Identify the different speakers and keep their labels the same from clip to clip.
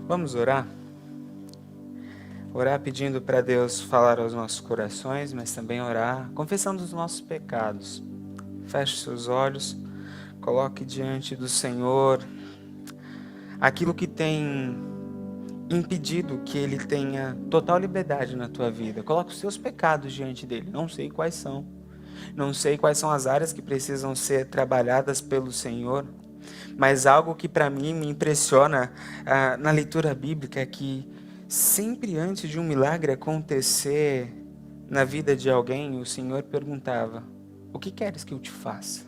Speaker 1: Vamos orar? Orar pedindo para Deus falar aos nossos corações, mas também orar confessando os nossos pecados. Feche seus olhos, coloque diante do Senhor aquilo que tem impedido que Ele tenha total liberdade na tua vida. Coloque os seus pecados diante dEle. Não sei quais são. Não sei quais são as áreas que precisam ser trabalhadas pelo Senhor. Mas algo que para mim me impressiona na leitura bíblica é que sempre antes de um milagre acontecer na vida de alguém, o Senhor perguntava: o que queres que eu te faça?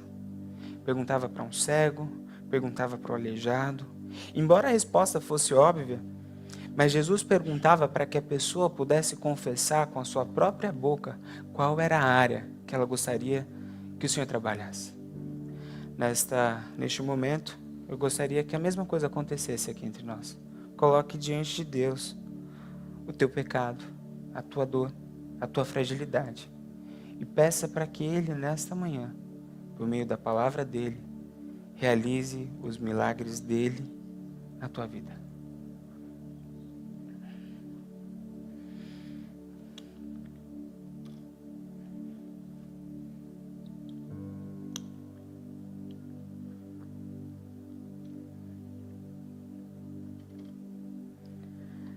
Speaker 1: Perguntava para um cego, perguntava para o aleijado. Embora a resposta fosse óbvia, mas Jesus perguntava para que a pessoa pudesse confessar com a sua própria boca qual era a área que ela gostaria que o Senhor trabalhasse. Neste momento, eu gostaria que a mesma coisa acontecesse aqui entre nós. Coloque diante de Deus o teu pecado, a tua dor, a tua fragilidade. E peça para que Ele, nesta manhã, por meio da palavra dEle, realize os milagres dEle na tua vida.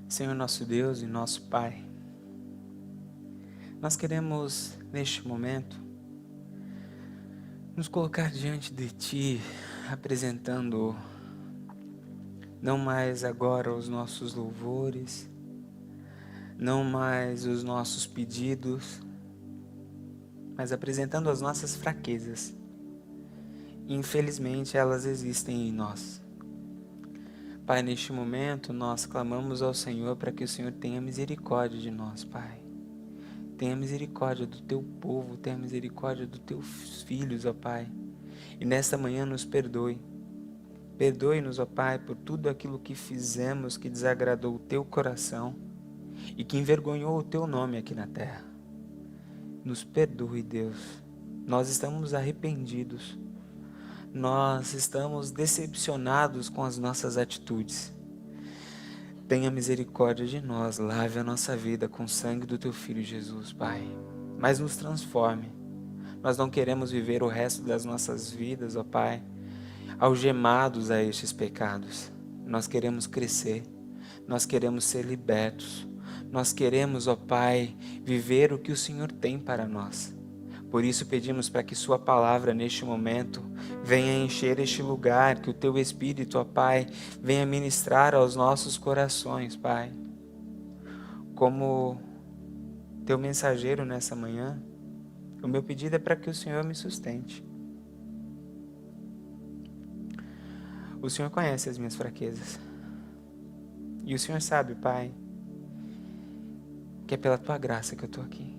Speaker 1: Senhor nosso Deus e nosso Pai, nós queremos, neste momento, nos colocar diante de Ti, apresentando não mais agora os nossos louvores, não mais os nossos pedidos, mas apresentando as nossas fraquezas. Infelizmente, elas existem em nós. Pai, neste momento, nós clamamos ao Senhor para que o Senhor tenha misericórdia de nós, Pai. Tenha misericórdia do Teu povo, tenha misericórdia dos Teus filhos, ó Pai. E nesta manhã nos perdoe. Perdoe-nos, ó Pai, por tudo aquilo que fizemos que desagradou o Teu coração e que envergonhou o Teu nome aqui na terra. Nos perdoe, Deus. Nós estamos arrependidos. Nós estamos decepcionados com as nossas atitudes. Tenha misericórdia de nós, lave a nossa vida com o sangue do Teu Filho Jesus, Pai. Mas nos transforme. Nós não queremos viver o resto das nossas vidas, ó Pai, algemados a estes pecados. Nós queremos crescer, nós queremos ser libertos. Nós queremos, ó Pai, viver o que o Senhor tem para nós. Por isso pedimos para que Sua palavra neste momento venha encher este lugar, que o Teu Espírito, ó Pai, venha ministrar aos nossos corações, Pai. Como Teu mensageiro nessa manhã, o meu pedido é para que o Senhor me sustente. O Senhor conhece as minhas fraquezas. E o Senhor sabe, Pai, que é pela Tua graça que eu estou aqui.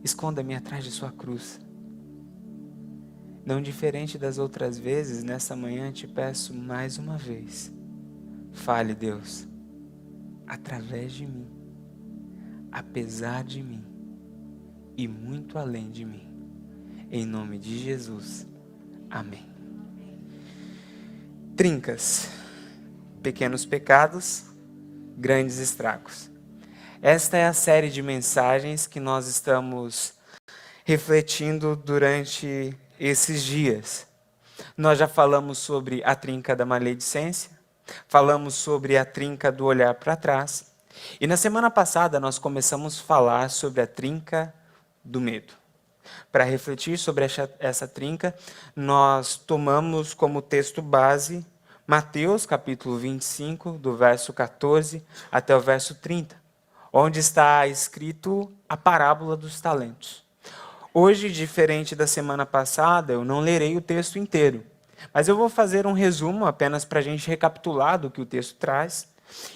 Speaker 1: Esconda-me atrás de Sua cruz. Não diferente das outras vezes, nessa manhã te peço mais uma vez. Fale, Deus, através de mim, apesar de mim e muito além de mim. Em nome de Jesus. Amém. Trincas. Pequenos pecados, grandes estragos. Esta é a série de mensagens que nós estamos refletindo durante esses dias. Nós já falamos sobre a trinca da maledicência, falamos sobre a trinca do olhar para trás, e na semana passada nós começamos a falar sobre a trinca do medo. Para refletir sobre essa trinca, nós tomamos como texto base Mateus capítulo 25, do verso 14 até o verso 30, onde está escrito a parábola dos talentos. Hoje, diferente da semana passada, eu não lerei o texto inteiro, mas eu vou fazer um resumo apenas para a gente recapitular do que o texto traz,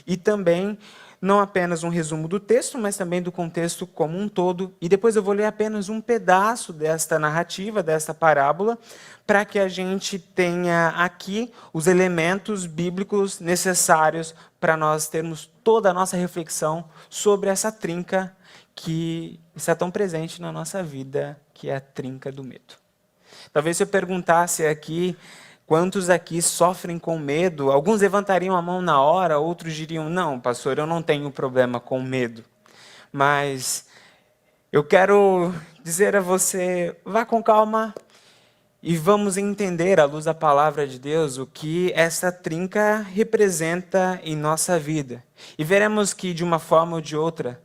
Speaker 1: e também não apenas um resumo do texto, mas também do contexto como um todo, e depois eu vou ler apenas um pedaço desta narrativa, desta parábola, para que a gente tenha aqui os elementos bíblicos necessários para nós termos toda a nossa reflexão sobre essa trinca que está tão presente na nossa vida, que é a trinca do medo. Talvez se eu perguntasse aqui Quantos aqui sofrem com medo? Alguns levantariam a mão na hora, outros diriam, não, pastor, eu não tenho problema com medo. Mas eu quero dizer a você, vá com calma e vamos entender, à luz da palavra de Deus, o que essa trinca representa em nossa vida. E veremos que, de uma forma ou de outra,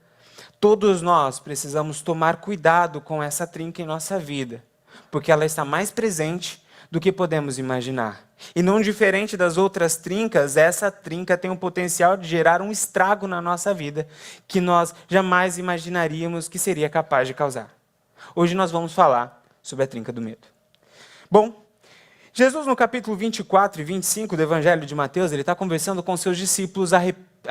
Speaker 1: todos nós precisamos tomar cuidado com essa trinca em nossa vida, porque ela está mais presente do que podemos imaginar. E não diferente das outras trincas, essa trinca tem o potencial de gerar um estrago na nossa vida que nós jamais imaginaríamos que seria capaz de causar. Hoje nós vamos falar sobre a trinca do medo. Bom, Jesus no capítulo 24 e 25 do Evangelho de Mateus, ele está conversando com seus discípulos a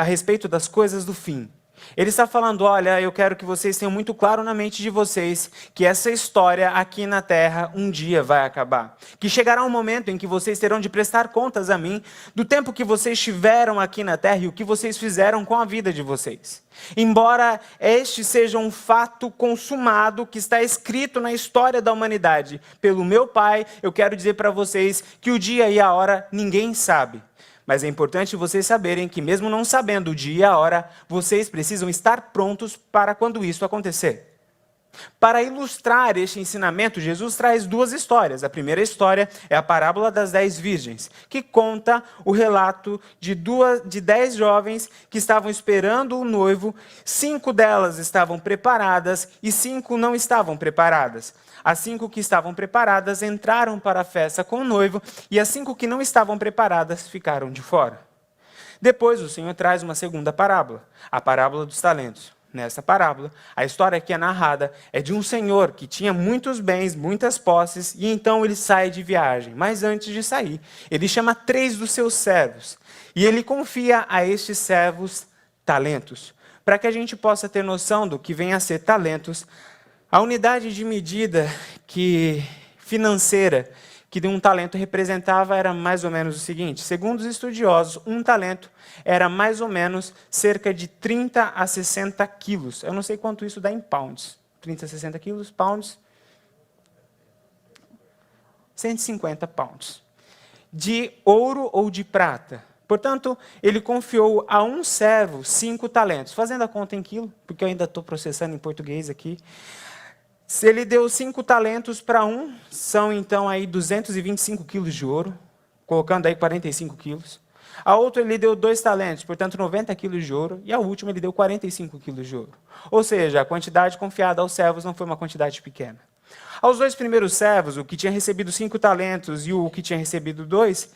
Speaker 1: respeito das coisas do fim. Ele está falando, olha, eu quero que vocês tenham muito claro na mente de vocês que essa história aqui na terra um dia vai acabar. Que chegará um momento em que vocês terão de prestar contas a mim do tempo que vocês tiveram aqui na terra e o que vocês fizeram com a vida de vocês. Embora este seja um fato consumado que está escrito na história da humanidade pelo meu Pai, eu quero dizer para vocês que o dia e a hora ninguém sabe. Mas é importante vocês saberem que, mesmo não sabendo o dia e a hora, vocês precisam estar prontos para quando isso acontecer. Para ilustrar este ensinamento, Jesus traz duas histórias. A primeira história é a parábola das 10 virgens, que conta o relato de 10 jovens que estavam esperando o noivo. 5 delas estavam preparadas e 5 não estavam preparadas. As 5 que estavam preparadas entraram para a festa com o noivo e as 5 que não estavam preparadas ficaram de fora. Depois o Senhor traz uma segunda parábola, a parábola dos talentos. Nessa parábola, a história que é narrada é de um senhor que tinha muitos bens, muitas posses, e então ele sai de viagem. Mas antes de sair, ele chama 3 dos seus servos, e ele confia a estes servos talentos. Para que a gente possa ter noção do que vem a ser talentos, a unidade de medida financeira que de um talento representava era mais ou menos o seguinte. Segundo os estudiosos, um talento era mais ou menos cerca de 30 a 60 quilos. Eu não sei quanto isso dá em pounds. 30 a 60 quilos, pounds. 150 pounds. De ouro ou de prata. Portanto, ele confiou a um servo 5 talentos. Fazendo a conta em quilo, porque eu ainda estou processando em português aqui. Se ele deu 5 talentos para um, são então aí 225 quilos de ouro, colocando aí 45 quilos. A outro ele deu 2 talentos, portanto 90 quilos de ouro, e ao último ele deu 45 quilos de ouro. Ou seja, a quantidade confiada aos servos não foi uma quantidade pequena. Aos 2 primeiros servos, o que tinha recebido 5 talentos e o que tinha recebido 2,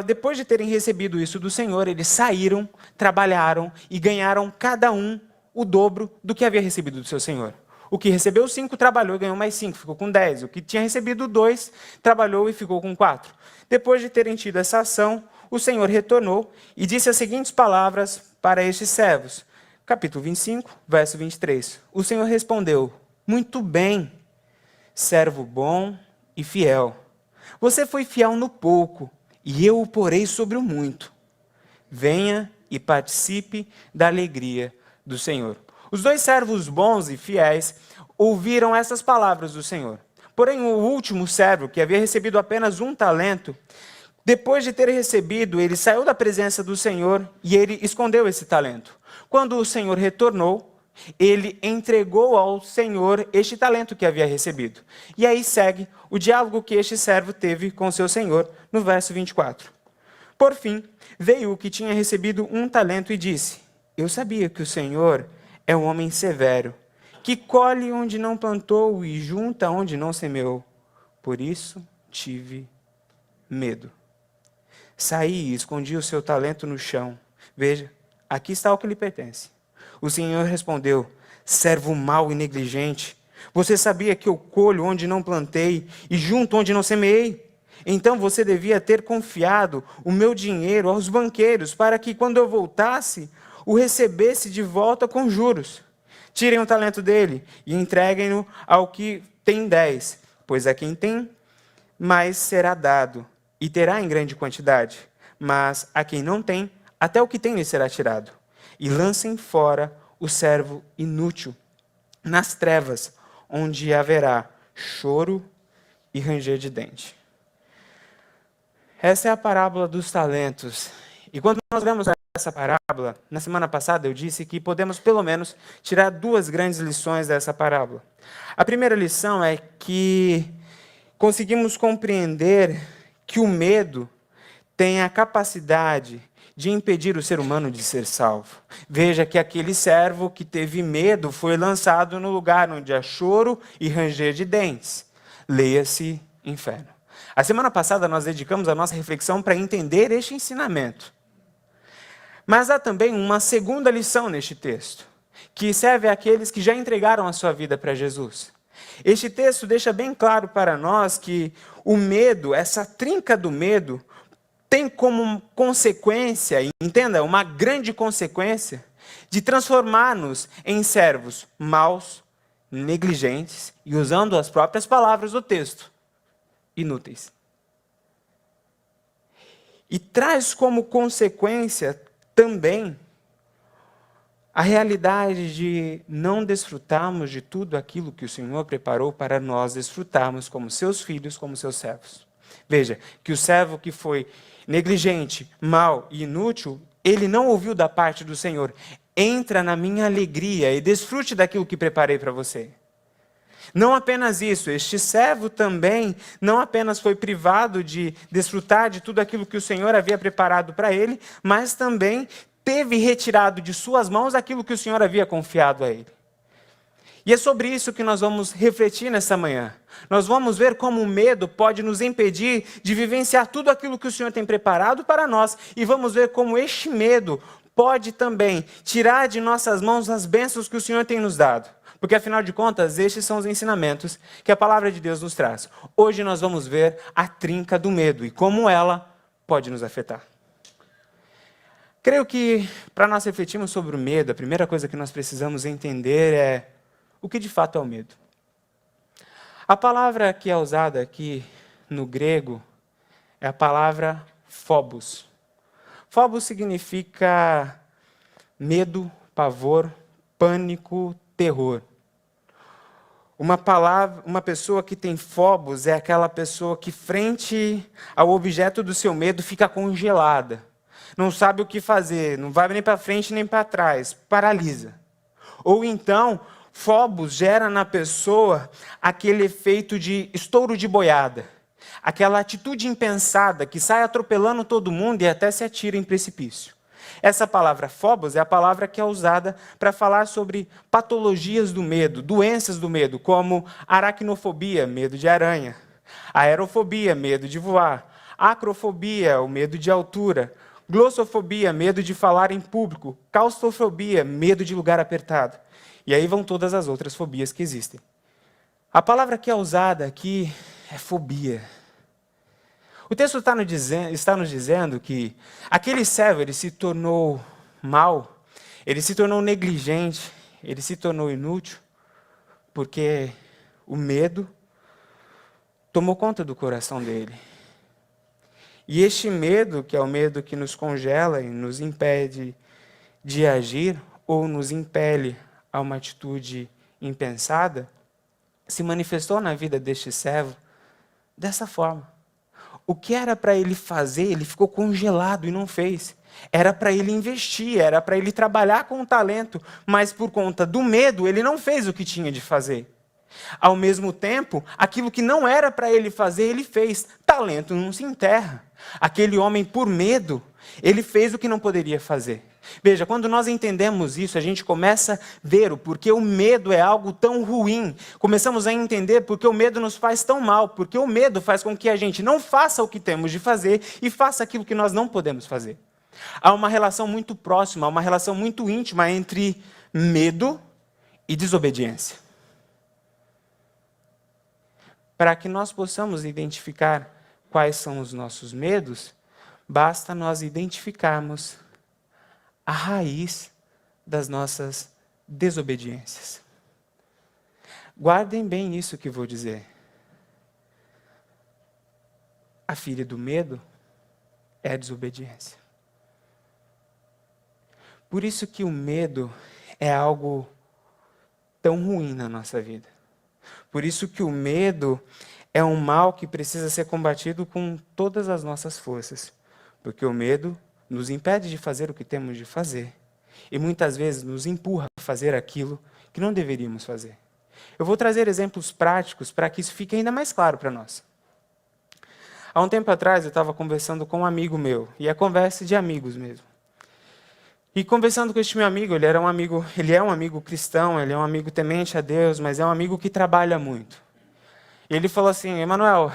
Speaker 1: depois de terem recebido isso do Senhor, eles saíram, trabalharam e ganharam cada um o dobro do que havia recebido do seu Senhor. O que recebeu 5 trabalhou e ganhou mais 5, ficou com 10. O que tinha recebido 2 trabalhou e ficou com 4. Depois de terem tido essa ação, o Senhor retornou e disse as seguintes palavras para estes servos. Capítulo 25, verso 23. O Senhor respondeu, muito bem, servo bom e fiel. Você foi fiel no pouco, e eu o porei sobre o muito. Venha e participe da alegria do Senhor. Os 2 servos bons e fiéis ouviram essas palavras do Senhor. Porém, o último servo, que havia recebido apenas 1 talento, depois de ter recebido, ele saiu da presença do Senhor e ele escondeu esse talento. Quando o Senhor retornou, ele entregou ao Senhor este talento que havia recebido. E aí segue o diálogo que este servo teve com seu Senhor no verso 24. Por fim, veio o que tinha recebido 1 talento e disse, eu sabia que o Senhor é um homem severo, que colhe onde não plantou e junta onde não semeou. Por isso tive medo. Saí e escondi o seu talento no chão. Veja, aqui está o que lhe pertence. O Senhor respondeu, servo mau e negligente, você sabia que eu colho onde não plantei e junto onde não semeei? Então você devia ter confiado o meu dinheiro aos banqueiros, para que quando eu voltasse, o recebesse de volta com juros. Tirem o talento dele e entreguem-no ao que tem 10, pois a quem tem, mais será dado, e terá em grande quantidade. Mas a quem não tem, até o que tem lhe será tirado. E lancem fora o servo inútil, nas trevas, onde haverá choro e ranger de dente. Essa é a parábola dos talentos. E quando nós lemos essa parábola, na semana passada eu disse que podemos pelo menos tirar duas grandes lições dessa parábola. A primeira lição é que conseguimos compreender que o medo tem a capacidade de impedir o ser humano de ser salvo. Veja que aquele servo que teve medo foi lançado no lugar onde há choro e ranger de dentes. Leia-se inferno. A semana passada nós dedicamos a nossa reflexão para entender este ensinamento. Mas há também uma segunda lição neste texto, que serve àqueles que já entregaram a sua vida para Jesus. Este texto deixa bem claro para nós que o medo, essa trinca do medo, tem como consequência, entenda, uma grande consequência, de transformar-nos em servos maus, negligentes e, usando as próprias palavras do texto, inúteis. E traz como consequência também a realidade de não desfrutarmos de tudo aquilo que o Senhor preparou para nós desfrutarmos como seus filhos, como seus servos. Veja, que o servo que foi negligente, mau e inútil, ele não ouviu da parte do Senhor: entra na minha alegria e desfrute daquilo que preparei para você. Não apenas isso, este servo também não apenas foi privado de desfrutar de tudo aquilo que o Senhor havia preparado para ele, mas também teve retirado de suas mãos aquilo que o Senhor havia confiado a ele. E é sobre isso que nós vamos refletir nessa manhã. Nós vamos ver como o medo pode nos impedir de vivenciar tudo aquilo que o Senhor tem preparado para nós, e vamos ver como este medo pode também tirar de nossas mãos as bênçãos que o Senhor tem nos dado. Porque, afinal de contas, estes são os ensinamentos que a palavra de Deus nos traz. Hoje nós vamos ver a trinca do medo e como ela pode nos afetar. Creio que, para nós refletirmos sobre o medo, a primeira coisa que nós precisamos entender é o que de fato é o medo. A palavra que é usada aqui no grego é a palavra phobos. Phobos significa medo, pavor, pânico, terror. Uma pessoa que tem phobos é aquela pessoa que, frente ao objeto do seu medo, fica congelada. Não sabe o que fazer, não vai nem para frente nem para trás, paralisa. Ou então, phobos gera na pessoa aquele efeito de estouro de boiada. Aquela atitude impensada que sai atropelando todo mundo e até se atira em precipício. Essa palavra phobos é a palavra que é usada para falar sobre patologias do medo, doenças do medo, como aracnofobia, medo de aranha, aerofobia, medo de voar, acrofobia, o medo de altura, glossofobia, medo de falar em público, claustrofobia, medo de lugar apertado. E aí vão todas as outras fobias que existem. A palavra que é usada aqui é fobia. O texto está nos dizendo que aquele servo ele se tornou mau, ele se tornou negligente, ele se tornou inútil, porque o medo tomou conta do coração dele. E este medo, que é o medo que nos congela e nos impede de agir, ou nos impele a uma atitude impensada, se manifestou na vida deste servo dessa forma. O que era para ele fazer, ele ficou congelado e não fez. Era para ele investir, era para ele trabalhar com o talento, mas por conta do medo, ele não fez o que tinha de fazer. Ao mesmo tempo, aquilo que não era para ele fazer, ele fez. Talento não se enterra. Aquele homem, por medo, ele fez o que não poderia fazer. Veja, quando nós entendemos isso, a gente começa a ver o porquê o medo é algo tão ruim. Começamos a entender porque o medo nos faz tão mal, porque o medo faz com que a gente não faça o que temos de fazer e faça aquilo que nós não podemos fazer. Há uma relação muito próxima, uma relação muito íntima entre medo e desobediência. Para que nós possamos identificar quais são os nossos medos, basta nós identificarmos a raiz das nossas desobediências. Guardem bem isso que vou dizer. A filha do medo é a desobediência. Por isso que o medo é algo tão ruim na nossa vida. Por isso que o medo é um mal que precisa ser combatido com todas as nossas forças, porque o medo nos impede de fazer o que temos de fazer e muitas vezes nos empurra a fazer aquilo que não deveríamos fazer. Eu vou trazer exemplos práticos para que isso fique ainda mais claro para nós. Há um tempo atrás eu estava conversando com um amigo meu, e é conversa de amigos mesmo. E conversando com este meu amigo, ele é um amigo cristão, ele é um amigo temente a Deus, mas é um amigo que trabalha muito. E ele falou assim: Emanuel,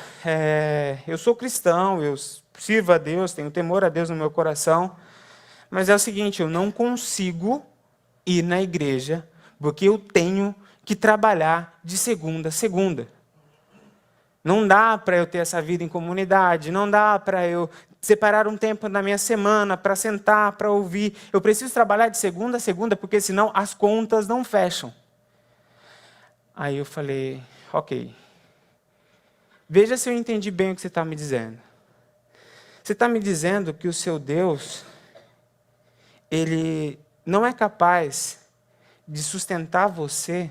Speaker 1: eu sou cristão, eu sirvo a Deus, tenho temor a Deus no meu coração, mas é o seguinte, eu não consigo ir na igreja porque eu tenho que trabalhar de segunda a segunda. Não dá para eu ter essa vida em comunidade, não dá para eu separar um tempo na minha semana para sentar, para ouvir. Eu preciso trabalhar de segunda a segunda, porque senão as contas não fecham. Aí eu falei, ok. Veja se eu entendi bem o que você está me dizendo. Você está me dizendo que o seu Deus, ele não é capaz de sustentar você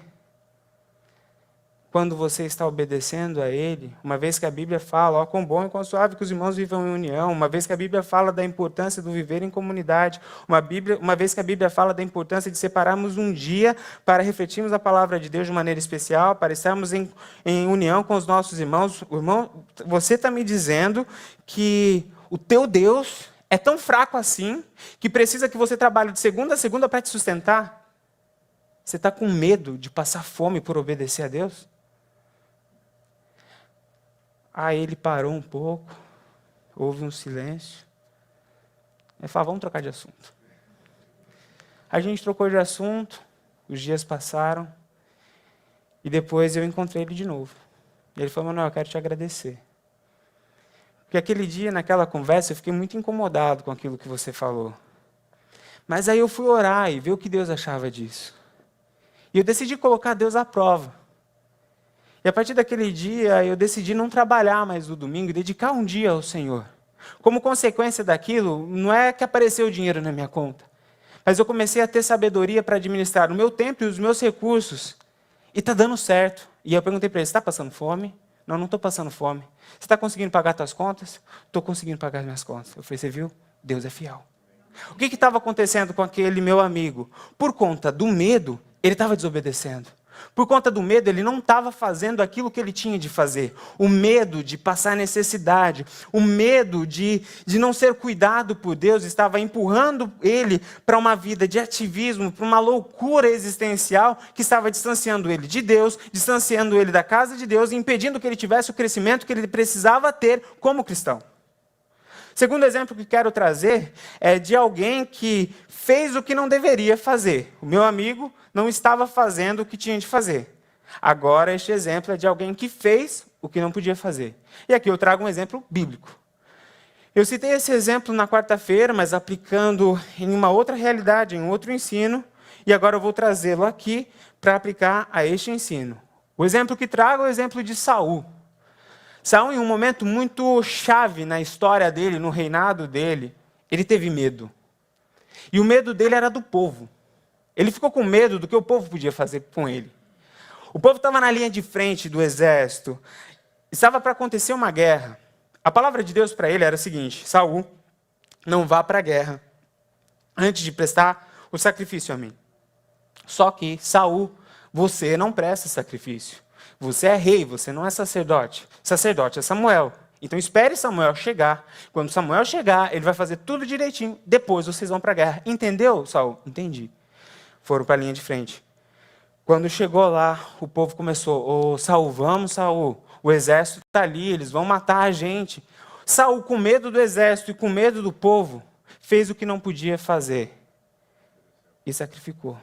Speaker 1: quando você está obedecendo a Ele, uma vez que a Bíblia fala, ó, quão bom e quão suave que os irmãos vivam em união, uma vez que a Bíblia fala da importância do viver em comunidade, uma vez que a Bíblia fala da importância de separarmos um dia para refletirmos a palavra de Deus de maneira especial, para estarmos em união com os nossos irmãos. Irmão, você está me dizendo que o teu Deus é tão fraco assim, que precisa que você trabalhe de segunda a segunda para te sustentar? Você está com medo de passar fome por obedecer a Deus? Aí ele parou um pouco, houve um silêncio. Ele falou, vamos trocar de assunto. A gente trocou de assunto, os dias passaram, e depois eu encontrei ele de novo. E ele falou, Manuel, eu quero te agradecer. Porque aquele dia, naquela conversa, eu fiquei muito incomodado com aquilo que você falou. Mas aí eu fui orar e ver o que Deus achava disso. E eu decidi colocar Deus à prova. E a partir daquele dia, eu decidi não trabalhar mais no domingo e dedicar um dia ao Senhor. Como consequência daquilo, não é que apareceu dinheiro na minha conta, mas eu comecei a ter sabedoria para administrar o meu tempo e os meus recursos. E está dando certo. E eu perguntei para ele, você está passando fome? Não, não estou passando fome. Você está conseguindo pagar suas contas? Estou conseguindo pagar as minhas contas. Eu falei, você viu? Deus é fiel. O que estava acontecendo com aquele meu amigo? Por conta do medo, ele estava desobedecendo. Por conta do medo, ele não estava fazendo aquilo que ele tinha de fazer. O medo de passar necessidade, o medo de não ser cuidado por Deus, estava empurrando ele para uma vida de ativismo, para uma loucura existencial que estava distanciando ele de Deus, distanciando ele da casa de Deus e impedindo que ele tivesse o crescimento que ele precisava ter como cristão. Segundo exemplo que quero trazer é de alguém que fez o que não deveria fazer. O meu amigo não estava fazendo o que tinha de fazer. Agora, este exemplo é de alguém que fez o que não podia fazer. E aqui eu trago um exemplo bíblico. Eu citei esse exemplo na quarta-feira, mas aplicando em uma outra realidade, em outro ensino, e agora eu vou trazê-lo aqui para aplicar a este ensino. O exemplo que trago é o exemplo de Saul. Saul, em um momento muito chave na história dele, no reinado dele, ele teve medo. E o medo dele era do povo. Ele ficou com medo do que o povo podia fazer com ele. O povo estava na linha de frente do exército. Estava para acontecer uma guerra. A palavra de Deus para ele era a seguinte: Saul, não vá para a guerra antes de prestar o sacrifício a mim. Só que, Saul, você não presta sacrifício. Você é rei, você não é sacerdote. Sacerdote é Samuel. Então espere Samuel chegar. Quando Samuel chegar, ele vai fazer tudo direitinho. Depois vocês vão para a guerra. Entendeu, Saul? Entendi. Foram para a linha de frente. Quando chegou lá, o povo começou, ô Saul, vamos Saul, o exército está ali, eles vão matar a gente. Saul, com medo do exército e com medo do povo, fez o que não podia fazer. E sacrificou.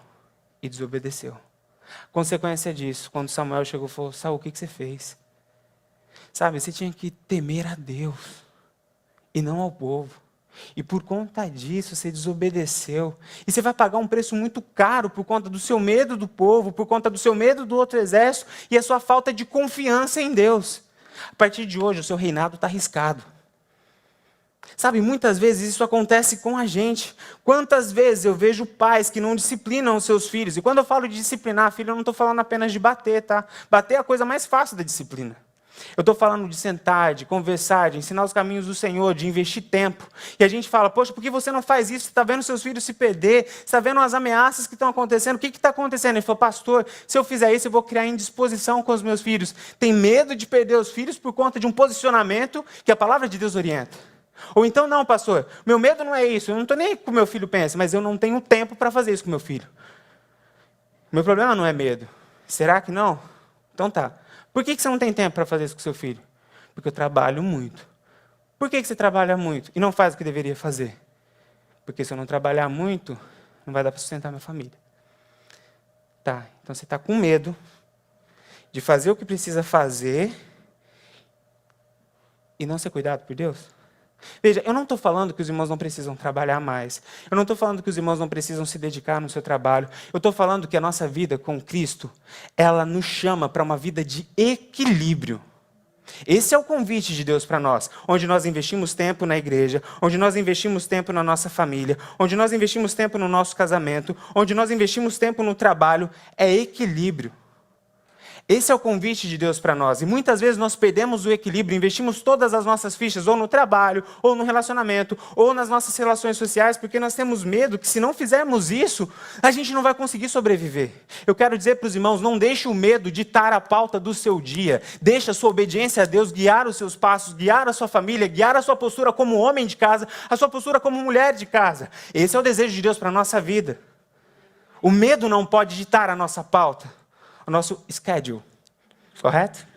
Speaker 1: E desobedeceu. Consequência disso, quando Samuel chegou e falou, Saul, o que você fez? Sabe, você tinha que temer a Deus e não ao povo. E por conta disso, você desobedeceu. E você vai pagar um preço muito caro por conta do seu medo do povo, por conta do seu medo do outro exército e a sua falta de confiança em Deus. A partir de hoje, o seu reinado está arriscado. Sabe, muitas vezes isso acontece com a gente. Quantas vezes eu vejo pais que não disciplinam os seus filhos. E quando eu falo de disciplinar, filho, eu não estou falando apenas de bater, tá? Bater é a coisa mais fácil da disciplina. Eu estou falando de sentar, de conversar, de ensinar os caminhos do Senhor, de investir tempo. E a gente fala, poxa, por que você não faz isso? Você está vendo seus filhos se perder, você está vendo as ameaças que estão acontecendo. O que está acontecendo? Ele falou, pastor, se eu fizer isso, eu vou criar indisposição com os meus filhos. Tem medo de perder os filhos por conta de um posicionamento que a palavra de Deus orienta. Ou então, não, pastor, meu medo não é isso. Eu não estou nem aí com o meu filho pensa, mas eu não tenho tempo para fazer isso com meu filho. Meu problema não é medo. Será que não? Então tá. Por que você não tem tempo para fazer isso com seu filho? Porque eu trabalho muito. Por que você trabalha muito e não faz o que deveria fazer? Porque se eu não trabalhar muito, não vai dar para sustentar minha família. Tá, então você está com medo de fazer o que precisa fazer e não ser cuidado por Deus? Veja, eu não estou falando que os irmãos não precisam trabalhar mais. Eu não estou falando que os irmãos não precisam se dedicar no seu trabalho. Eu estou falando que a nossa vida com Cristo, ela nos chama para uma vida de equilíbrio. Esse é o convite de Deus para nós, onde nós investimos tempo na igreja, onde nós investimos tempo na nossa família, onde nós investimos tempo no nosso casamento, onde nós investimos tempo no trabalho, é equilíbrio. Esse é o convite de Deus para nós. E muitas vezes nós perdemos o equilíbrio, investimos todas as nossas fichas ou no trabalho, ou no relacionamento, ou nas nossas relações sociais, porque nós temos medo que se não fizermos isso, a gente não vai conseguir sobreviver. Eu quero dizer para os irmãos, não deixe o medo ditar a pauta do seu dia. Deixe a sua obediência a Deus guiar os seus passos, guiar a sua família, guiar a sua postura como homem de casa, a sua postura como mulher de casa. Esse é o desejo de Deus para a nossa vida. O medo não pode ditar a nossa pauta. O nosso schedule, correto?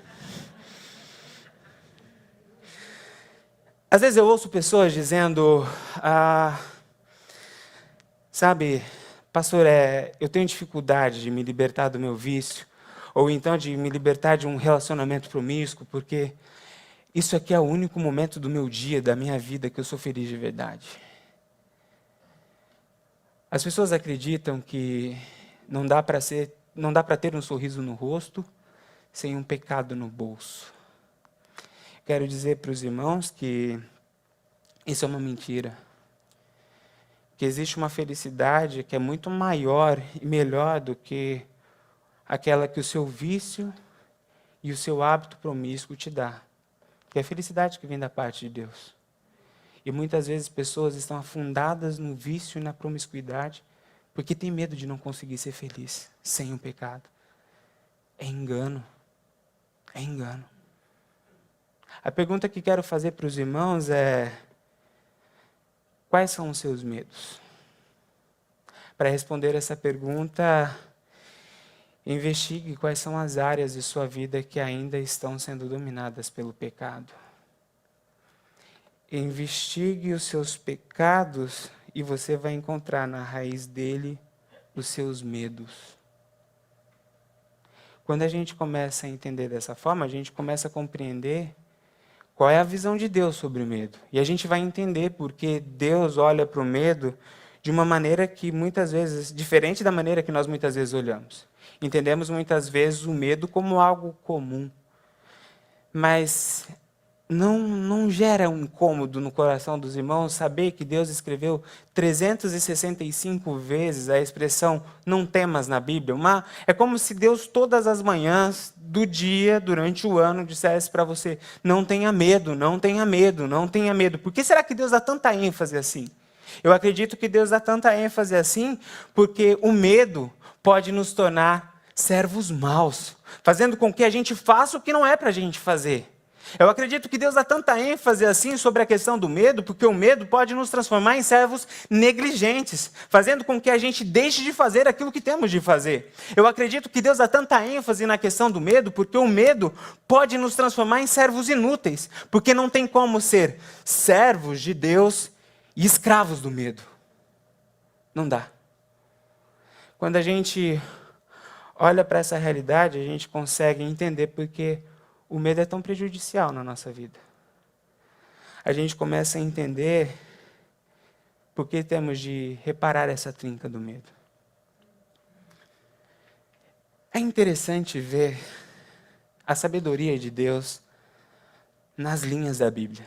Speaker 1: Às vezes eu ouço pessoas dizendo, sabe, pastor, eu tenho dificuldade de me libertar do meu vício, ou então de me libertar de um relacionamento promíscuo, porque isso aqui é o único momento do meu dia, da minha vida, que eu sou feliz de verdade. As pessoas acreditam que não dá para ter um sorriso no rosto sem um pecado no bolso. Quero dizer para os irmãos que isso é uma mentira. Que existe uma felicidade que é muito maior e melhor do que aquela que o seu vício e o seu hábito promíscuo te dá. Que é a felicidade que vem da parte de Deus. E muitas vezes pessoas estão afundadas no vício e na promiscuidade porque tem medo de não conseguir ser feliz sem o pecado. É engano. É engano. A pergunta que quero fazer para os irmãos é: quais são os seus medos? Para responder essa pergunta, investigue quais são as áreas de sua vida que ainda estão sendo dominadas pelo pecado. Investigue os seus pecados e você vai encontrar na raiz dele os seus medos. Quando a gente começa a entender dessa forma, a gente começa a compreender qual é a visão de Deus sobre o medo. E a gente vai entender porque Deus olha para o medo de uma maneira que muitas vezes, diferente da maneira que nós muitas vezes olhamos. Entendemos muitas vezes o medo como algo comum. Mas não gera um incômodo no coração dos irmãos saber que Deus escreveu 365 vezes a expressão não temas na Bíblia? É como se Deus todas as manhãs do dia, durante o ano, dissesse para você: não tenha medo, não tenha medo, não tenha medo. Por que será que Deus dá tanta ênfase assim? Eu acredito que Deus dá tanta ênfase assim porque o medo pode nos tornar servos maus, fazendo com que a gente faça o que não é para a gente fazer. Eu acredito que Deus dá tanta ênfase assim sobre a questão do medo, porque o medo pode nos transformar em servos negligentes, fazendo com que a gente deixe de fazer aquilo que temos de fazer. Eu acredito que Deus dá tanta ênfase na questão do medo, porque o medo pode nos transformar em servos inúteis, porque não tem como ser servos de Deus e escravos do medo. Não dá. Quando a gente olha para essa realidade, a gente consegue entender porque o medo é tão prejudicial na nossa vida. A gente começa a entender por que temos de reparar essa trinca do medo. É interessante ver a sabedoria de Deus nas linhas da Bíblia.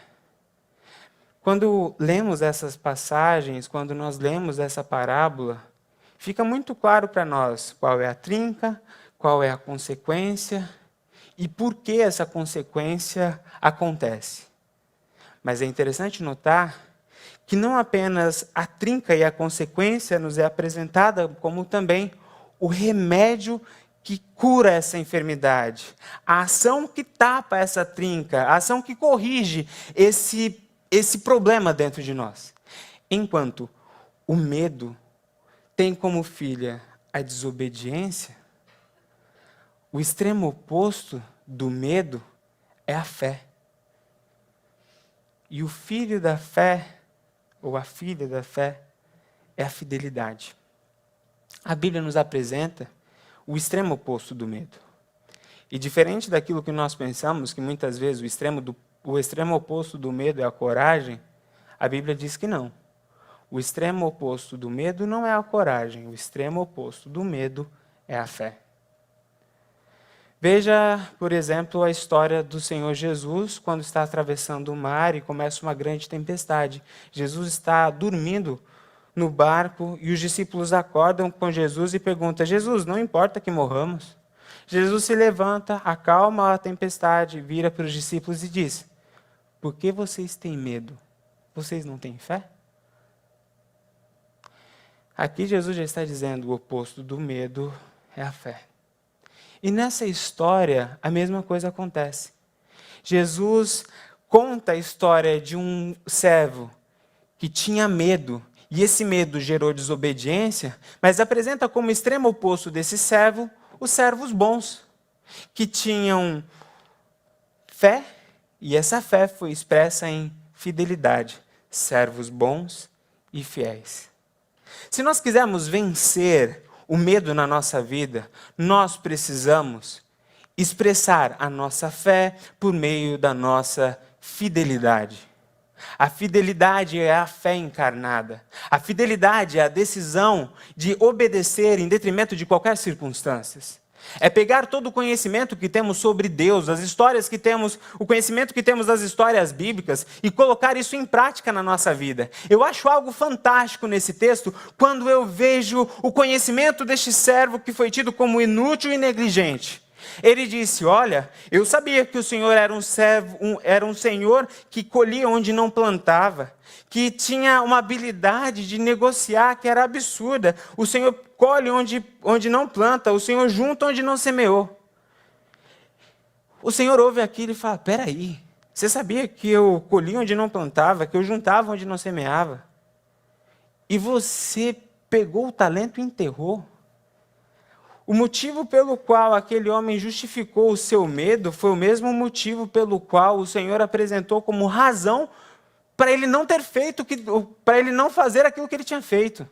Speaker 1: Quando lemos essas passagens, quando nós lemos essa parábola, fica muito claro para nós qual é a trinca, qual é a consequência e por que essa consequência acontece. Mas é interessante notar que não apenas a trinca e a consequência nos é apresentada, como também o remédio que cura essa enfermidade, a ação que tapa essa trinca, a ação que corrige esse problema dentro de nós. Enquanto o medo tem como filha a desobediência, o extremo oposto do medo é a fé. E o filho da fé, ou a filha da fé, é a fidelidade. A Bíblia nos apresenta o extremo oposto do medo. E diferente daquilo que nós pensamos, que muitas vezes o extremo oposto do medo é a coragem, a Bíblia diz que não. O extremo oposto do medo não é a coragem, o extremo oposto do medo é a fé. Veja, por exemplo, a história do Senhor Jesus, quando está atravessando o mar e começa uma grande tempestade. Jesus está dormindo no barco e os discípulos acordam com Jesus e perguntam: Jesus, não importa que morramos? Jesus se levanta, acalma a tempestade, vira para os discípulos e diz: por que vocês têm medo? Vocês não têm fé? Aqui Jesus já está dizendo: o oposto do medo é a fé. E nessa história, a mesma coisa acontece. Jesus conta a história de um servo que tinha medo, e esse medo gerou desobediência, mas apresenta como extremo oposto desse servo os servos bons, que tinham fé, e essa fé foi expressa em fidelidade. Servos bons e fiéis. Se nós quisermos vencer o medo na nossa vida, nós precisamos expressar a nossa fé por meio da nossa fidelidade. A fidelidade é a fé encarnada. A fidelidade é a decisão de obedecer em detrimento de qualquer circunstância. É pegar todo o conhecimento que temos sobre Deus, as histórias que temos, o conhecimento que temos das histórias bíblicas e colocar isso em prática na nossa vida. Eu acho algo fantástico nesse texto quando eu vejo o conhecimento deste servo que foi tido como inútil e negligente. Ele disse: olha, eu sabia que o Senhor era um Senhor que colhia onde não plantava, que tinha uma habilidade de negociar que era absurda. O Senhor colhe onde não planta, o Senhor junta onde não semeou. O Senhor ouve aquilo e fala: peraí, você sabia que eu colhi onde não plantava, que eu juntava onde não semeava? E você pegou o talento e enterrou? O motivo pelo qual aquele homem justificou o seu medo foi o mesmo motivo pelo qual o Senhor apresentou como razão para ele não ter feito, para ele não fazer aquilo que ele tinha feito.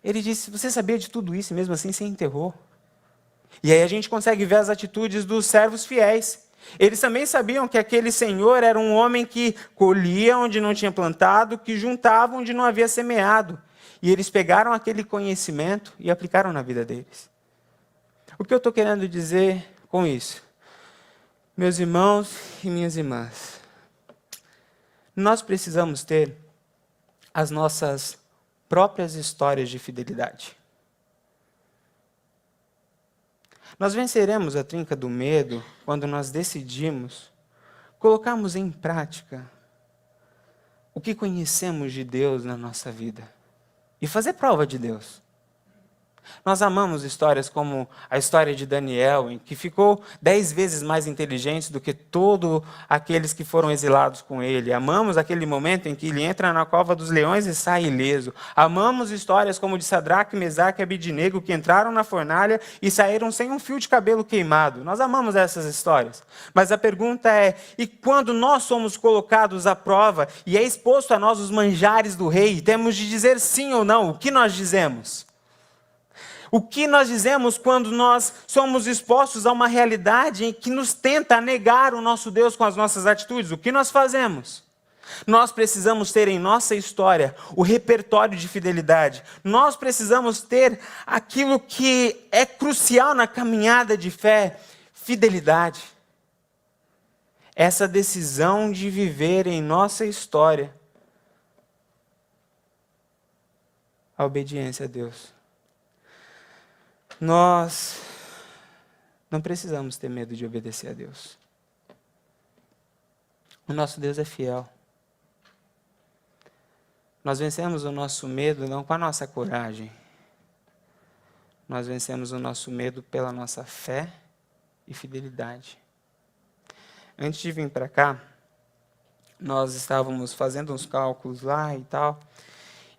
Speaker 1: Ele disse: você sabia de tudo isso e mesmo assim você enterrou? E aí a gente consegue ver as atitudes dos servos fiéis. Eles também sabiam que aquele Senhor era um homem que colhia onde não tinha plantado, que juntava onde não havia semeado. E eles pegaram aquele conhecimento e aplicaram na vida deles. O que eu estou querendo dizer com isso? Meus irmãos e minhas irmãs, nós precisamos ter as nossas próprias histórias de fidelidade. Nós venceremos a trinca do medo quando nós decidimos colocarmos em prática o que conhecemos de Deus na nossa vida e fazer prova de Deus. Nós amamos histórias como a história de Daniel, em que ficou 10 vezes mais inteligente do que todos aqueles que foram exilados com ele. Amamos aquele momento em que ele entra na cova dos leões e sai ileso. Amamos histórias como de Sadraque, Mesaque e Abidnego, que entraram na fornalha e saíram sem um fio de cabelo queimado. Nós amamos essas histórias. Mas a pergunta é: e quando nós somos colocados à prova e é exposto a nós os manjares do rei, temos de dizer sim ou não? O que nós dizemos? O que nós dizemos quando nós somos expostos a uma realidade que nos tenta negar o nosso Deus com as nossas atitudes? O que nós fazemos? Nós precisamos ter em nossa história o repertório de fidelidade. Nós precisamos ter aquilo que é crucial na caminhada de fé: fidelidade. Essa decisão de viver em nossa história a obediência a Deus. Nós Não precisamos ter medo de obedecer a Deus. O nosso Deus é fiel. Nós vencemos o nosso medo não com a nossa coragem. Nós vencemos o nosso medo pela nossa fé e fidelidade. Antes de vir para cá, nós estávamos fazendo uns cálculos lá e tal,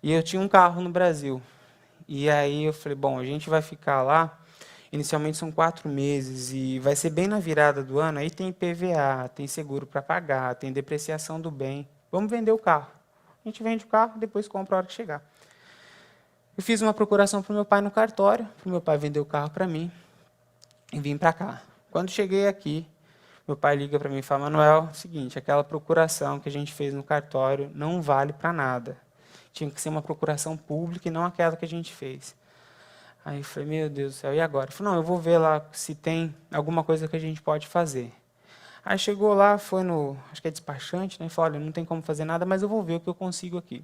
Speaker 1: e eu tinha um carro no Brasil. E aí eu falei, bom, a gente vai ficar lá, inicialmente são 4 meses, e vai ser bem na virada do ano, aí tem IPVA, tem seguro para pagar, tem depreciação do bem. Vamos vender o carro. A gente vende o carro, depois compra a hora que chegar. Eu fiz uma procuração para o meu pai no cartório, para o meu pai vender o carro para mim, e vim para cá. Quando cheguei aqui, meu pai liga para mim e fala, Manuel, seguinte, aquela procuração que a gente fez no cartório não vale para nada. Tinha que ser uma procuração pública e não aquela que a gente fez. Aí eu falei, meu Deus do céu, e agora? Ele falou, não, eu vou ver lá se tem alguma coisa que a gente pode fazer. Aí chegou lá, foi no, acho que é despachante, né? Falou, olha, não tem como fazer nada, mas eu vou ver o que eu consigo aqui.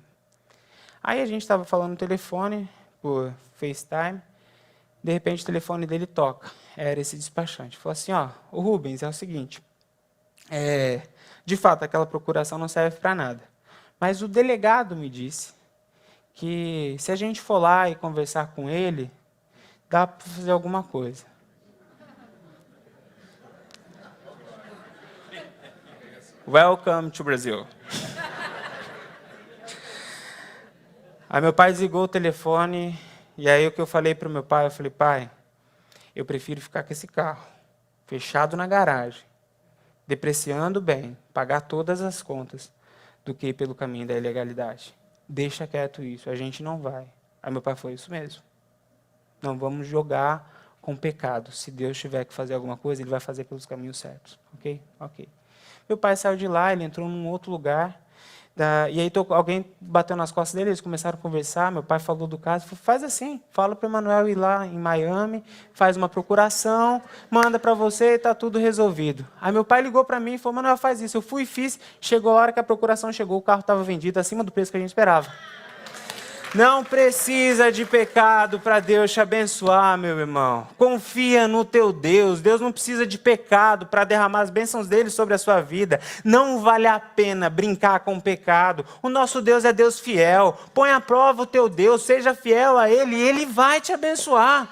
Speaker 1: Aí a gente estava falando no telefone, por FaceTime, de repente o telefone dele toca. Era esse despachante. Falou assim, ó, o Rubens, é o seguinte, de fato, aquela procuração não serve para nada. Mas o delegado me disse que se a gente for lá e conversar com ele, dá para fazer alguma coisa. Welcome to Brazil. Aí meu pai desligou o telefone, e aí o que eu falei para o meu pai, eu falei, pai, eu prefiro ficar com esse carro, fechado na garagem, depreciando bem, pagar todas as contas, do que ir pelo caminho da ilegalidade. Deixa quieto isso, a gente não vai. Aí meu pai falou, isso mesmo. Não vamos jogar com pecado. Se Deus tiver que fazer alguma coisa, Ele vai fazer pelos caminhos certos. Ok? Ok. Meu pai saiu de lá, ele entrou num outro lugar, e aí alguém bateu nas costas dele, eles começaram a conversar, meu pai falou do caso, falou, faz assim, fala para o Emanuel ir lá em Miami, faz uma procuração, manda para você e está tudo resolvido. Aí meu pai ligou para mim e falou, Emanuel, faz isso. Eu fui e fiz, chegou a hora que a procuração chegou, o carro estava vendido acima do preço que a gente esperava. Não precisa de pecado para Deus te abençoar, meu irmão. Confia no teu Deus. Deus não precisa de pecado para derramar as bênçãos dele sobre a sua vida. Não vale a pena brincar com o pecado. O nosso Deus é Deus fiel. Põe à prova o teu Deus, seja fiel a Ele e Ele vai te abençoar.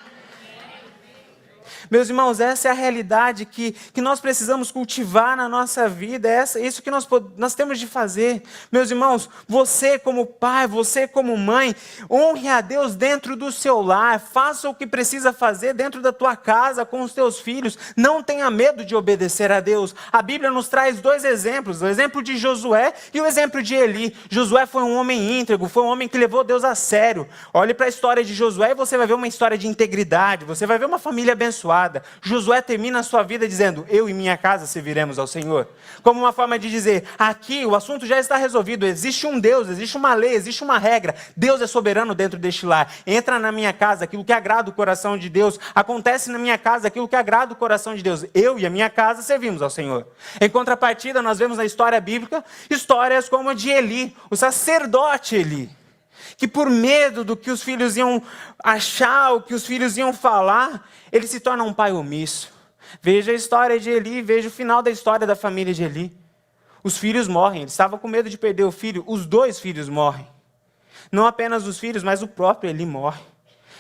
Speaker 1: Meus irmãos, essa é a realidade que nós precisamos cultivar na nossa vida, é isso que nós temos de fazer. Meus irmãos, você como pai, você como mãe, honre a Deus dentro do seu lar, faça o que precisa fazer dentro da tua casa, com os teus filhos, não tenha medo de obedecer a Deus. A Bíblia nos traz 2 exemplos, o exemplo de Josué e o exemplo de Eli. Josué foi um homem íntegro, foi um homem que levou Deus a sério. Olhe para a história de Josué e você vai ver uma história de integridade, você vai ver uma família abençoada. Josué termina a sua vida dizendo, eu e minha casa serviremos ao Senhor. Como uma forma de dizer, aqui o assunto já está resolvido, existe um Deus, existe uma lei, existe uma regra, Deus é soberano dentro deste lar. Entra na minha casa aquilo que agrada o coração de Deus, acontece na minha casa aquilo que agrada o coração de Deus. Eu e a minha casa servimos ao Senhor. Em contrapartida, nós vemos na história bíblica, histórias como a de Eli, o sacerdote Eli, que por medo do que os filhos iam achar, o que os filhos iam falar, ele se torna um pai omisso. Veja a história de Eli, veja o final da história da família de Eli. Os filhos morrem, ele estava com medo de perder o filho, os 2 filhos morrem. Não apenas os filhos, mas o próprio Eli morre.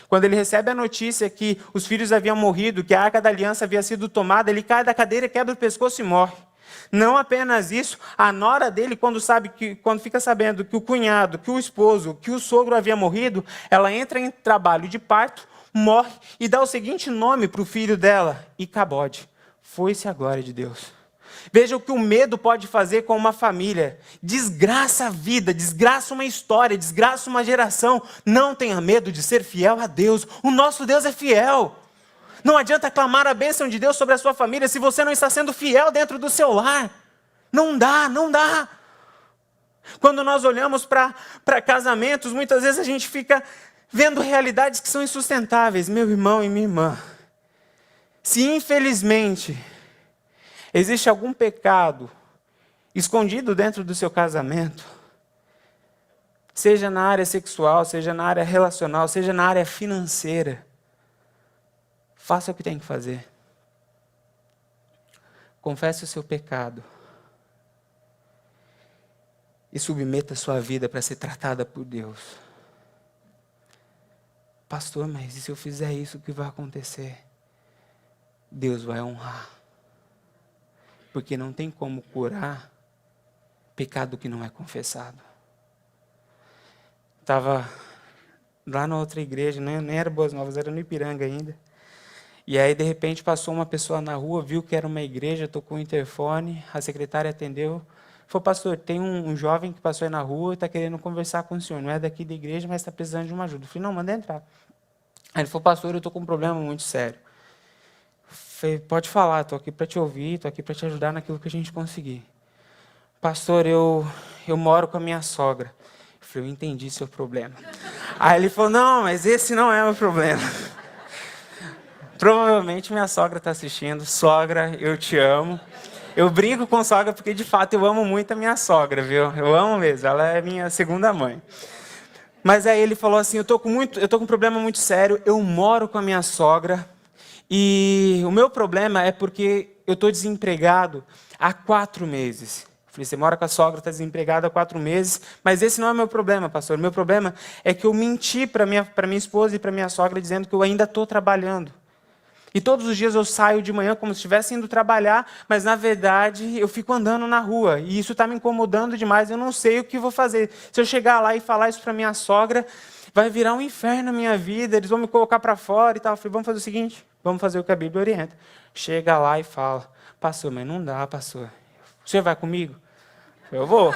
Speaker 1: Quando ele recebe a notícia que os filhos haviam morrido, que a Arca da Aliança havia sido tomada, ele cai da cadeira, quebra o pescoço e morre. Não apenas isso, a nora dele, quando fica sabendo que o cunhado, que o esposo, que o sogro havia morrido, ela entra em trabalho de parto, morre e dá o seguinte nome para o filho dela, Icabode. Foi-se a glória de Deus. Veja o que o medo pode fazer com uma família. Desgraça a vida, desgraça uma história, desgraça uma geração. Não tenha medo de ser fiel a Deus. O nosso Deus é fiel. Não adianta clamar a bênção de Deus sobre a sua família se você não está sendo fiel dentro do seu lar. Não dá, não dá. Quando nós olhamos para casamentos, muitas vezes a gente fica vendo realidades que são insustentáveis. Meu irmão e minha irmã, se infelizmente existe algum pecado escondido dentro do seu casamento, seja na área sexual, seja na área relacional, seja na área financeira, faça o que tem que fazer. confesse o seu pecado e submeta a sua vida para ser tratada por Deus. Pastor, mas e se eu fizer isso, o que vai acontecer? Deus vai honrar. Porque não tem como curar pecado que não é confessado. Estava lá na outra igreja, nem era Boas Novas, era no Ipiranga ainda. E aí, de repente, passou uma pessoa na rua, viu que era uma igreja, tocou o interfone, a secretária atendeu. Falou, pastor, tem um jovem que passou aí na rua e está querendo conversar com o senhor. Não é daqui da igreja, mas está precisando de uma ajuda. Eu falei, não, manda entrar. Aí ele falou, pastor, eu estou com um problema muito sério. Eu falei, pode falar, estou aqui para te ouvir, estou aqui para te ajudar naquilo que a gente conseguir. Pastor, eu moro com a minha sogra. Eu falei, eu entendi seu problema. Aí ele falou, não, mas esse não é o problema. Provavelmente minha sogra está assistindo. Sogra, eu te amo. Eu brinco com sogra porque, de fato, eu amo muito a minha sogra, viu? Eu amo mesmo, ela é minha segunda mãe. Mas aí ele falou assim, eu tô com um problema muito sério, eu moro com a minha sogra e o meu problema é porque eu estou desempregado há 4 meses. Eu falei, você mora com a sogra, está desempregado há 4 meses, mas esse não é o meu problema, pastor. O meu problema é que eu menti para minha esposa e para minha sogra dizendo que eu ainda estou trabalhando. E todos os dias eu saio de manhã como se estivesse indo trabalhar, mas na verdade eu fico andando na rua. E isso está me incomodando demais, eu não sei o que vou fazer. Se eu chegar lá e falar isso para minha sogra, vai virar um inferno na minha vida, eles vão me colocar para fora e tal. Eu falei, vamos fazer o seguinte, vamos fazer o que a Bíblia orienta. Chega lá e fala, pastor, mas não dá, pastor. O senhor vai comigo? Eu vou.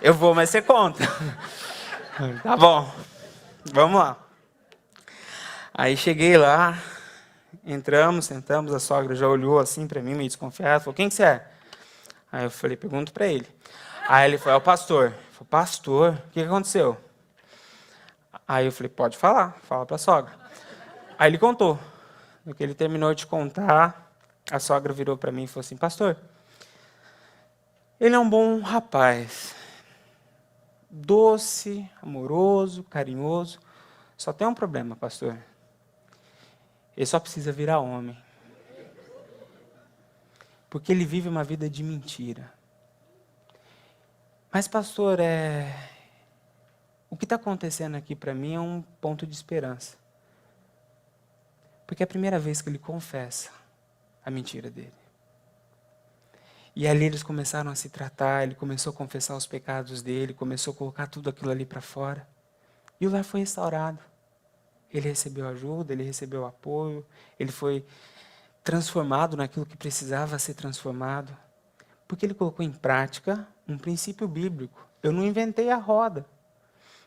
Speaker 1: Eu vou, mas você conta. Tá bom, vamos lá. Aí cheguei lá, entramos, sentamos, a sogra já olhou assim para mim, meio desconfiada, falou, quem que você é? Aí eu falei, pergunto para ele. Aí ele falou, é o pastor. Eu falei, pastor, o que aconteceu? Aí eu falei, pode falar, fala para a sogra. Aí ele contou. No que ele terminou de contar, a sogra virou para mim e falou assim, pastor, ele é um bom rapaz, doce, amoroso, carinhoso, só tem um problema, pastor. Ele só precisa virar homem. Porque ele vive uma vida de mentira. Mas, pastor, o que está acontecendo aqui para mim é um ponto de esperança. Porque é a primeira vez que ele confessa a mentira dele. E ali eles começaram a se tratar, ele começou a confessar os pecados dele, começou a colocar tudo aquilo ali para fora. E o lar foi restaurado. Ele recebeu ajuda, ele recebeu apoio, ele foi transformado naquilo que precisava ser transformado, porque ele colocou em prática um princípio bíblico. Eu não inventei a roda.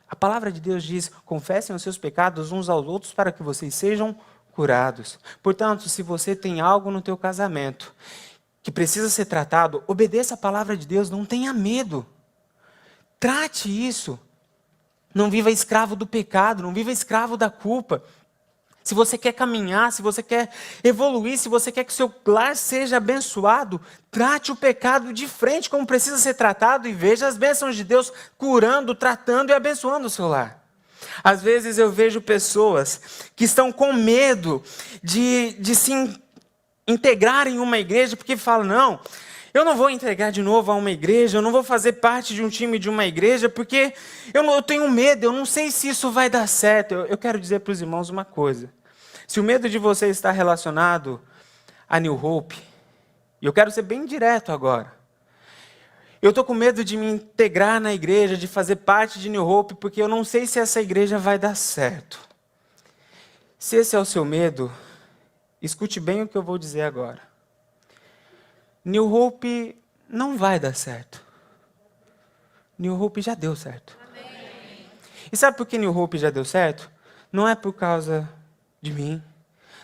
Speaker 1: A palavra de Deus diz, confessem os seus pecados uns aos outros para que vocês sejam curados. Portanto, se você tem algo no teu casamento que precisa ser tratado, obedeça a palavra de Deus, não tenha medo. Trate isso. Não viva escravo do pecado, não viva escravo da culpa. Se você quer caminhar, se você quer evoluir, se você quer que o seu lar seja abençoado, trate o pecado de frente como precisa ser tratado e veja as bênçãos de Deus curando, tratando e abençoando o seu lar. Às vezes eu vejo pessoas que estão com medo de se integrar em uma igreja porque falam, não, eu não vou entregar de novo a uma igreja, eu não vou fazer parte de um time de uma igreja, porque eu tenho medo, eu não sei se isso vai dar certo. Eu quero dizer para os irmãos uma coisa. Se o medo de você está relacionado a New Hope, e eu quero ser bem direto agora, eu estou com medo de me integrar na igreja, de fazer parte de New Hope, porque eu não sei se essa igreja vai dar certo. Se esse é o seu medo, escute bem o que eu vou dizer agora. New Hope não vai dar certo. New Hope já deu certo. Amém. E sabe por que New Hope já deu certo? Não é por causa de mim,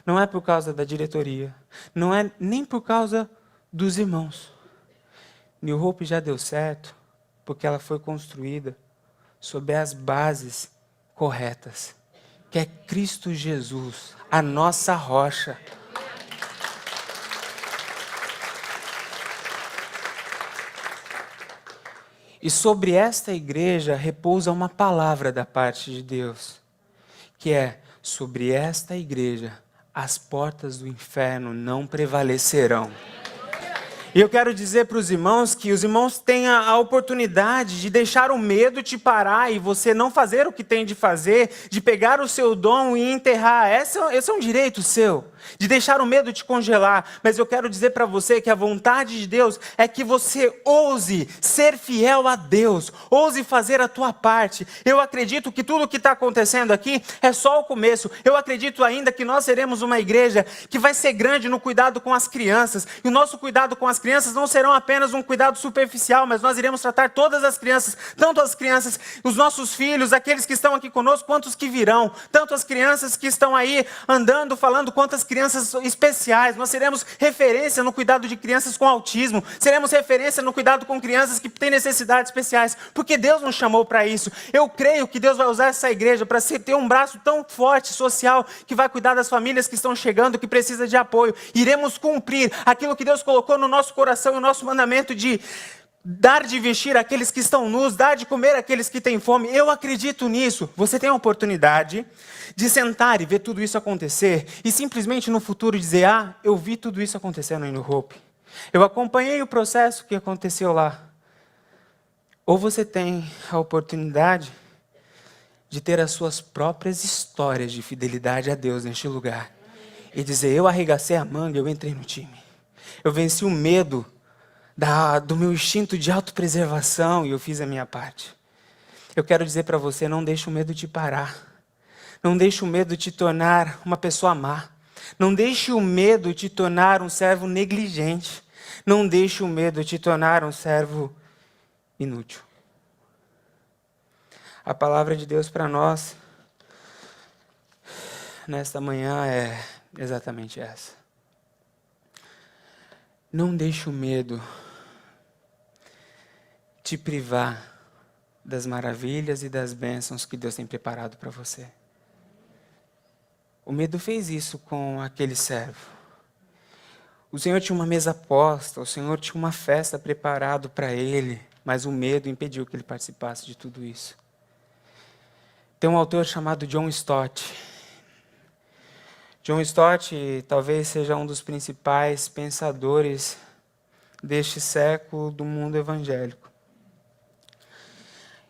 Speaker 1: não é por causa da diretoria, não é nem por causa dos irmãos. New Hope já deu certo porque ela foi construída sob as bases corretas, que é Cristo Jesus, a nossa rocha. E sobre esta igreja repousa uma palavra da parte de Deus, que é, sobre esta igreja as portas do inferno não prevalecerão. E eu quero dizer para os irmãos que os irmãos têm a oportunidade de deixar o medo te parar e você não fazer o que tem de fazer, de pegar o seu dom e enterrar. Esse é um direito seu, de deixar o medo te congelar. Mas eu quero dizer para você que a vontade de Deus é que você ouse ser fiel a Deus, ouse fazer a tua parte. Eu acredito que tudo o que está acontecendo aqui é só o começo. Eu acredito ainda que nós seremos uma igreja que vai ser grande no cuidado com as crianças. E o nosso cuidado com as crianças não serão apenas um cuidado superficial, mas nós iremos tratar todas as crianças, tanto as crianças, os nossos filhos, aqueles que estão aqui conosco, quanto os que virão, tanto as crianças que estão aí andando, falando, quanto as crianças especiais. Nós seremos referência no cuidado de crianças com autismo, seremos referência no cuidado com crianças que têm necessidades especiais, porque Deus nos chamou para isso. Eu creio que Deus vai usar essa igreja para ter um braço tão forte, social, que vai cuidar das famílias que estão chegando, que precisam de apoio. Iremos cumprir aquilo que Deus colocou no nosso coração e o nosso mandamento de dar de vestir aqueles que estão nus, dar de comer aqueles que têm fome. Eu acredito nisso. Você tem a oportunidade de sentar e ver tudo isso acontecer e simplesmente no futuro dizer: eu vi tudo isso acontecendo em New Hope. Eu acompanhei o processo que aconteceu lá. Ou você tem a oportunidade de ter as suas próprias histórias de fidelidade a Deus neste lugar e dizer: eu arregacei a manga, eu entrei no time. Eu venci o medo do meu instinto de autopreservação e eu fiz a minha parte. Eu quero dizer para você: não deixe o medo te parar. Não deixe o medo te tornar uma pessoa má. Não deixe o medo te tornar um servo negligente. Não deixe o medo te tornar um servo inútil. A palavra de Deus para nós nesta manhã é exatamente essa. Não deixe o medo te privar das maravilhas e das bênçãos que Deus tem preparado para você. O medo fez isso com aquele servo. O Senhor tinha uma mesa posta, o Senhor tinha uma festa preparada para ele, mas o medo impediu que ele participasse de tudo isso. Tem um autor chamado John Stott. John Stott talvez seja um dos principais pensadores deste século do mundo evangélico.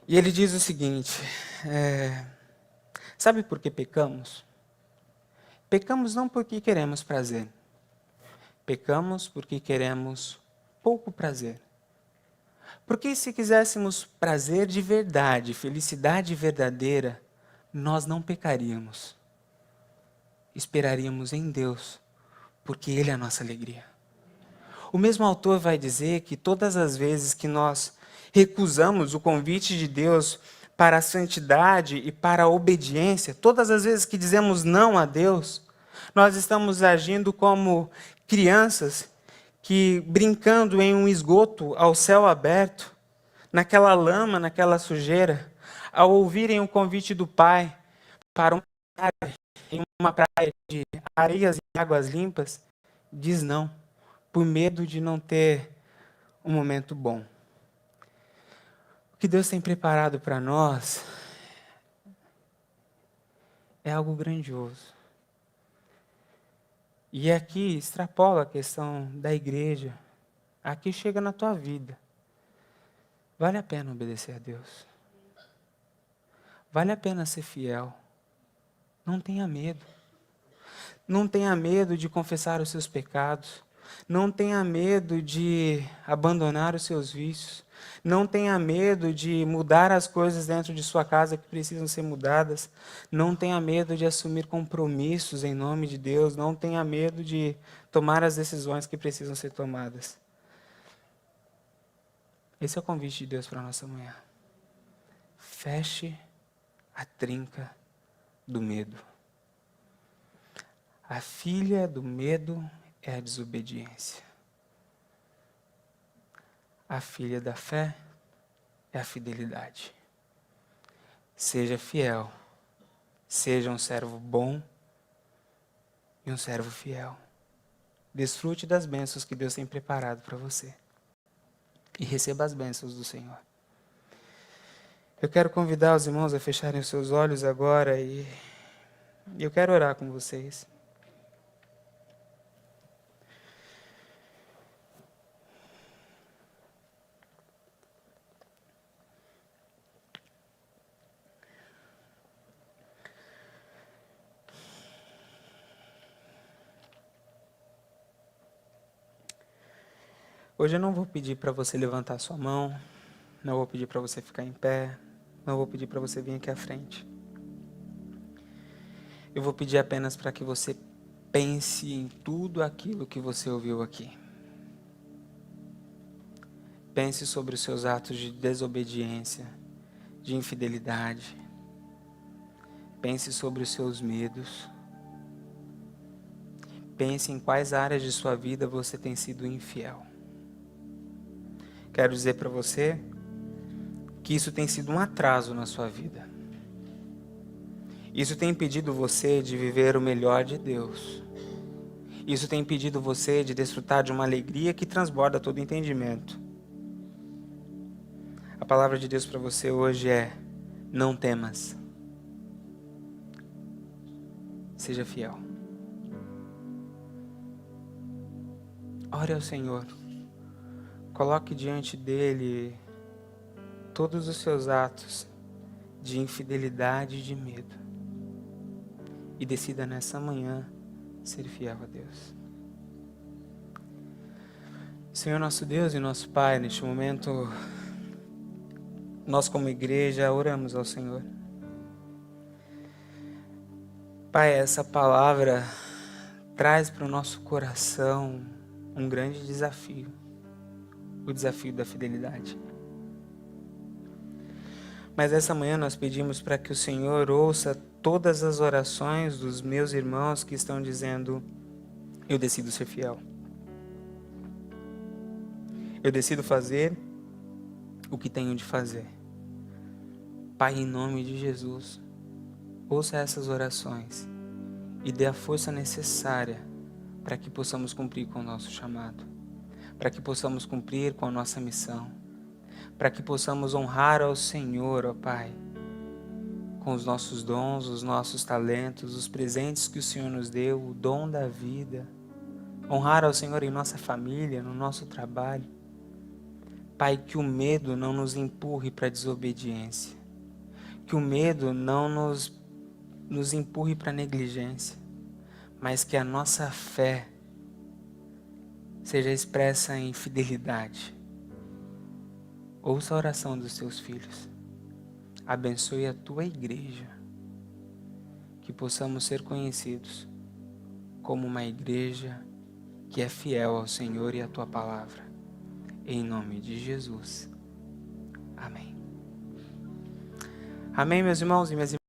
Speaker 1: E ele diz o seguinte: sabe por que pecamos? Pecamos não porque queremos prazer. Pecamos porque queremos pouco prazer. Porque se quiséssemos prazer de verdade, felicidade verdadeira, nós não pecaríamos. Esperaríamos em Deus, porque Ele é a nossa alegria. O mesmo autor vai dizer que todas as vezes que nós recusamos o convite de Deus para a santidade e para a obediência, todas as vezes que dizemos não a Deus, nós estamos agindo como crianças que, brincando em um esgoto ao céu aberto, naquela lama, naquela sujeira, ao ouvirem o convite do Pai para uma praia de areias e águas limpas, diz não, por medo de não ter um momento bom. O que Deus tem preparado para nós é algo grandioso. E aqui extrapola a questão da igreja. Aqui chega na tua vida. Vale a pena obedecer a Deus. Vale a pena ser fiel. Não tenha medo. Não tenha medo de confessar os seus pecados. Não tenha medo de abandonar os seus vícios. Não tenha medo de mudar as coisas dentro de sua casa que precisam ser mudadas. Não tenha medo de assumir compromissos em nome de Deus. Não tenha medo de tomar as decisões que precisam ser tomadas. Esse é o convite de Deus para a nossa manhã. Feche a trinca do medo. A filha do medo é a desobediência. A filha da fé é a fidelidade. Seja fiel. Seja um servo bom e um servo fiel. Desfrute das bênçãos que Deus tem preparado para você. E receba as bênçãos do Senhor. Eu quero convidar os irmãos a fecharem os seus olhos agora e eu quero orar com vocês. Hoje eu não vou pedir para você levantar sua mão, não vou pedir para você ficar em pé, não vou pedir para você vir aqui à frente. Eu vou pedir apenas para que você pense em tudo aquilo que você ouviu aqui. Pense sobre os seus atos de desobediência, de infidelidade. Pense sobre os seus medos. Pense em quais áreas de sua vida você tem sido infiel. Quero dizer para você que isso tem sido um atraso na sua vida. Isso tem impedido você de viver o melhor de Deus. Isso tem impedido você de desfrutar de uma alegria que transborda todo entendimento. A palavra de Deus para você hoje é: não temas. Seja fiel. Ore ao Senhor. Coloque diante dele todos os seus atos de infidelidade e de medo. E decida nessa manhã ser fiel a Deus. Senhor nosso Deus e nosso Pai, neste momento, nós como igreja oramos ao Senhor. Pai, essa palavra traz para o nosso coração um grande desafio. O desafio da fidelidade. Mas essa manhã nós pedimos para que o Senhor ouça todas as orações dos meus irmãos que estão dizendo: eu decido ser fiel. Eu decido fazer o que tenho de fazer. Pai, em nome de Jesus, ouça essas orações e dê a força necessária para que possamos cumprir com o nosso chamado, para que possamos cumprir com a nossa missão, para que possamos honrar ao Senhor, ó Pai, com os nossos dons, os nossos talentos, os presentes que o Senhor nos deu, o dom da vida, honrar ao Senhor em nossa família, no nosso trabalho. Pai, que o medo não nos empurre para a desobediência, que o medo não nos empurre para a negligência, mas que a nossa fé seja expressa em fidelidade. Ouça a oração dos teus filhos. Abençoe a tua igreja. Que possamos ser conhecidos como uma igreja que é fiel ao Senhor e à tua palavra. Em nome de Jesus. Amém. Amém, meus irmãos e minhas irmãs.